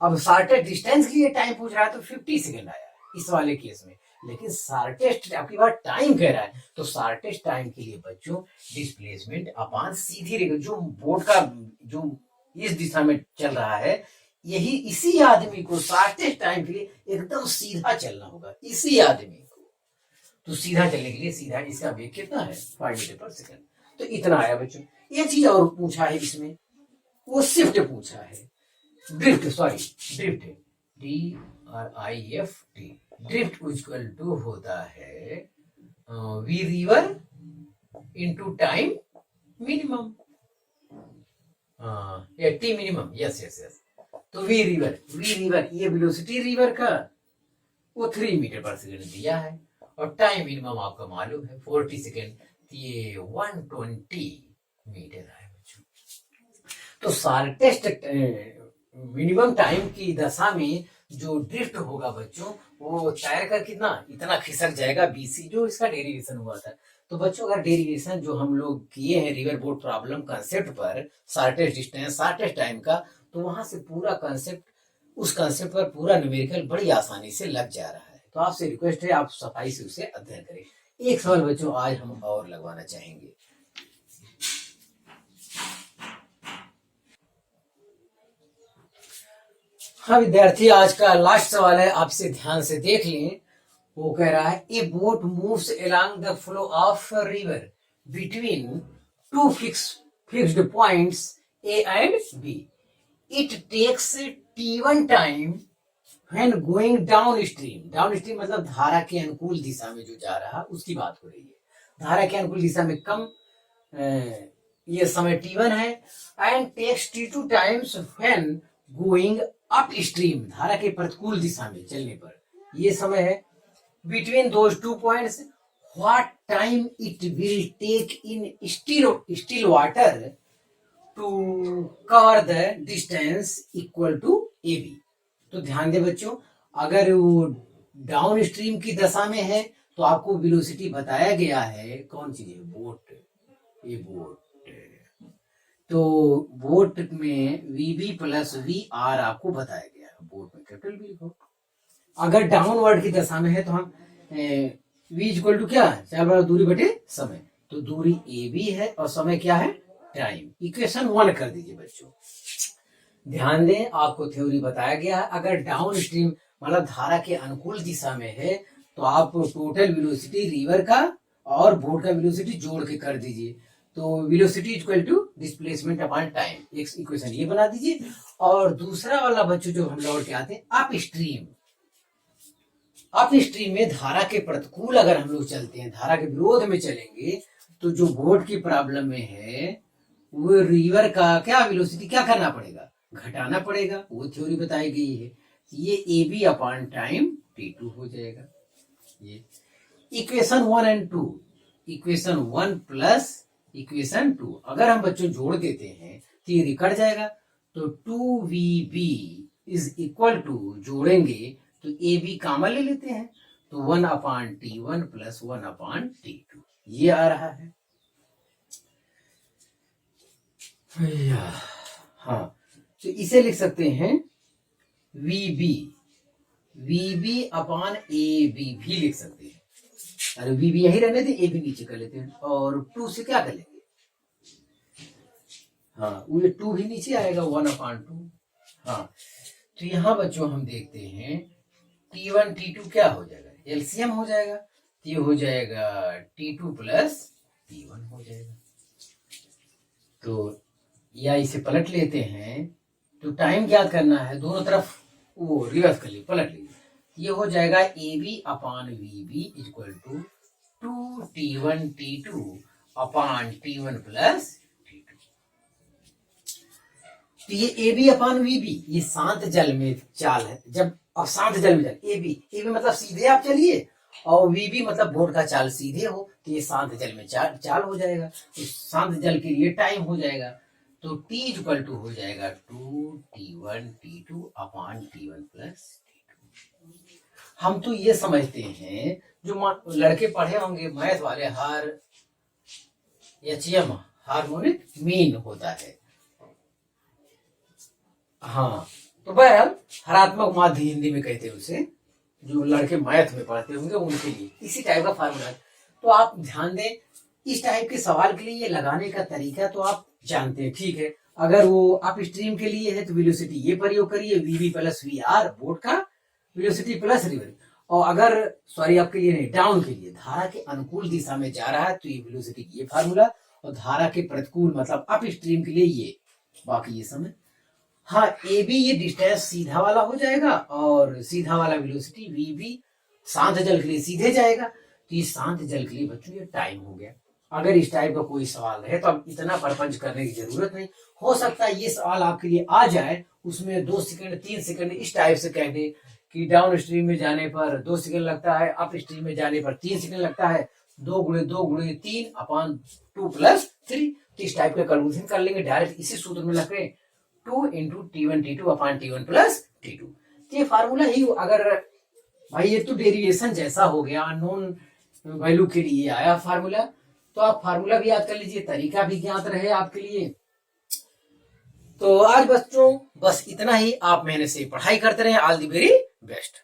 अब शॉर्टेस्ट डिस्टेंस के लिए टाइम पूछ रहा है, तो 50 सेकेंड आया इस वाले केस में, लेकिन शॉर्टेस्ट आपकी बात टाइम कह रहा है, तो शॉर्टेस्ट टाइम के लिए बच्चों डिस्प्लेसमेंट अपॉन सीधी रेखा, जो बोट का जो इस दिशा में चल रहा है, यही इसी आदमी को शॉर्टेस्ट टाइम के लिए एकदम सीधा चलना होगा, इसी आदमी को। तो सीधा चलने के लिए सीधा इसका वेग कितना है, 5 मीटर पर सेकेंड। तो इतना आया बच्चों। एक चीज और पूछा है इसमें, वो शिफ्ट पूछा है, drift, sorry drift, DRIFT, drift equal to होता है V river into time minimum, या T minimum, yes yes yes. तो वी रिवर ये वेलोसिटी रिवर का वो 3 मीटर पर सेकेंड दिया है, और टाइम मिनिमम आपका मालूम है 40 सेकेंड, ये 120 मीटर है बच्चों। तो शॉर्टेस्ट मिनिमम टाइम की दशा में जो ड्रिफ्ट होगा बच्चों, वो तैर कर कितना इतना खिसक जाएगा BC, जो इसका डेरिवेशन हुआ था। तो बच्चों अगर डेरिवेशन जो हम लोग किए हैं रिवर बोट प्रॉब्लम कंसेप्ट पर, शॉर्टेस्ट डिस्टेंस शॉर्टेस्ट टाइम का, तो वहां से पूरा कंसेप्ट, उस कंसेप्ट पर पूरा न्यूमेरिकल बड़ी आसानी से लग जा रहा है। तो आपसे रिक्वेस्ट है आप सफाई से उसे अध्ययन करें। एक सवाल बच्चों आज हम और लगवाना चाहेंगे। हाँ विद्यार्थी, आज का लास्ट सवाल है, आपसे ध्यान से देख लें। वो कह रहा है a boat moves along the flow of river between two fixed points A and B. It takes t1 time when going down stream. Down stream मतलब धारा के अनुकूल दिशा में जो जा रहा, उसकी बात हो रही है। धारा के अनुकूल दिशा में कम ये समय t1 है। And takes t2 times when going up stream, धारा के प्रतिकूल दिशा में चलने पर ये समय है। Between those two points what time it will take in still water to cover the distance equal to A B. तो ध्यान दे बच्चों, अगर वो डाउन स्ट्रीम की दशा में है तो आपको वेलोसिटी बताया गया है, कौन सी है, बोट, ये बोट। तो बोट में VB प्लस VR आपको बताया गया है, बोट में कैपिटल V लिखो। अगर डाउनवर्ड की दशा में है तो हम V इक्वल टू क्या है, चाल बराबर दूरी बटे समय। तो दूरी AB है और समय क्या है, टाइम। इक्वेशन 1 कर दीजिए बच्चों। ध्यान दें, आपको थ्योरी बताया गया है, अगर डाउन स्ट्रीम मतलब धारा के अनुकूल दिशा में है तो आप टोटल वेलोसिटी रिवर का और बोट का वेलोसिटी जोड़ के कर दीजिए। तो velocity equal to displacement upon time, एक इक्वेशन ये बना दीजिए। और दूसरा वाला बच्चों जो हम लौट के आते हैं, अप स्ट्रीम। अप स्ट्रीम में धारा के प्रतिकूल अगर हम लोग चलते हैं, धारा के विरोध में चलेंगे, तो जो बोट की प्रॉब्लम में है वो रिवर का क्या वेलोसिटी क्या करना पड़ेगा, घटाना पड़ेगा। वो थ्योरी बताई गई है। ये AB अपॉन टाइम T2 हो जाएगा। ये equation 1 and 2, equation 1 plus equation 2 अगर हम बच्चों जोड़ देते हैं तो ये कट जाएगा। तो 2VB इज इक्वल टू, जोड़ेंगे तो AB कॉमन ले लेते हैं, तो 1 upon T1 plus 1 upon T2 ये आ रहा है। हाँ, तो इसे लिख सकते हैं VB अपॉन AB भी लिख सकते हैं। अरे VB यही रहने थे, AB नीचे कर लेते हैं और 2 से क्या कर लेंगे, हाँ वो 2 भी नीचे आएगा, 1 अपॉन 2। हाँ, तो यहाँ बच्चों हम देखते हैं T1 T2 क्या हो जाएगा, एलसीएम हो जाएगा। तो ये हो जाएगा T2 प्लस T1 हो जाएगा। तो या इसे पलट लेते हैं, तो टाइम याद करना है, दोनों तरफ वो रिवर्स कर लीजिए, पलट लीजिए। ये हो जाएगा AB upon VB equal to 2T1 T2 upon T1 plus T2। तो ये AB अपॉन VB, ये शांत जल में चाल है। जब अब शांत जल में चल, AB मतलब सीधे आप चलिए, और VB मतलब बोट का चाल सीधे हो, तो ये शांत जल में चाल हो जाएगा। तो शांत जल के लिए टाइम हो जाएगा, तो T इक्वल टू हो जाएगा 2T1 T2 upon T1 plus T2। हम तो ये समझते हैं, जो लड़के पढ़े होंगे मैथ वाले, HM हार्मोनिक मीन होता है। हाँ, तो बहरहाल हरात्मक माध्य हिंदी में कहते हैं उसे, जो लड़के मैथ में पढ़ते होंगे उनके लिए इसी टाइप का फार्मूला। तो आप ध्यान दें, इस टाइप के सवाल के लिए ये लगाने का तरीका तो आप जानते हैं, ठीक है। अगर वो अप स्ट्रीम के लिए है तो वेलोसिटी ये प्रयोग करिए, VB प्लस VR बोट का वेलोसिटी प्लस रिवर। और अगर सॉरी आपके लिए नहीं, डाउन के लिए धारा के अनुकूल दिशा में जा रहा है तो ये वेलोसिटी ये फार्मूला, और धारा के प्रतिकूल मतलब अप स्ट्रीम के लिए ये, बाकी ये समय। हाँ, AB ये डिस्टेंस सीधा वाला हो जाएगा, और सीधा वाला वेलोसिटी VB शांत जल के लिए सीधे जाएगा। तो ये शांत जल के लिए बच्चों ये टाइम हो गया। अगर इस टाइप का कोई सवाल है तो अब इतना परपंच करने की जरूरत नहीं। हो सकता है ये सवाल आपके लिए आ जाए, उसमें 2 सेकंड 3 सेकंड इस टाइप से कह दे कि डाउन स्ट्रीम में जाने पर 2 सेकंड लगता है, अप स्ट्रीम में जाने पर 3 सेकंड लगता है, 2 गुणे 2 गुणे 3 अपॉन 2 प्लस 3। तो इस टाइप का कैलकुलेशन कर लेंगे, डायरेक्ट इसी सूत्र में लग रहे 2 into T1 T2 upon T1 plus T2। ये फार्मूला ही, अगर भाई ये तो डेरिवेशन जैसा हो गया, अननोन वैल्यू के लिए आया फार्मूला, तो आप फार्मूला भी याद कर लीजिए, तरीका भी ज्ञात रहे आपके लिए। तो आज बच्चों बस इतना ही, आप मेहनत से पढ़ाई करते रहे। All the very best.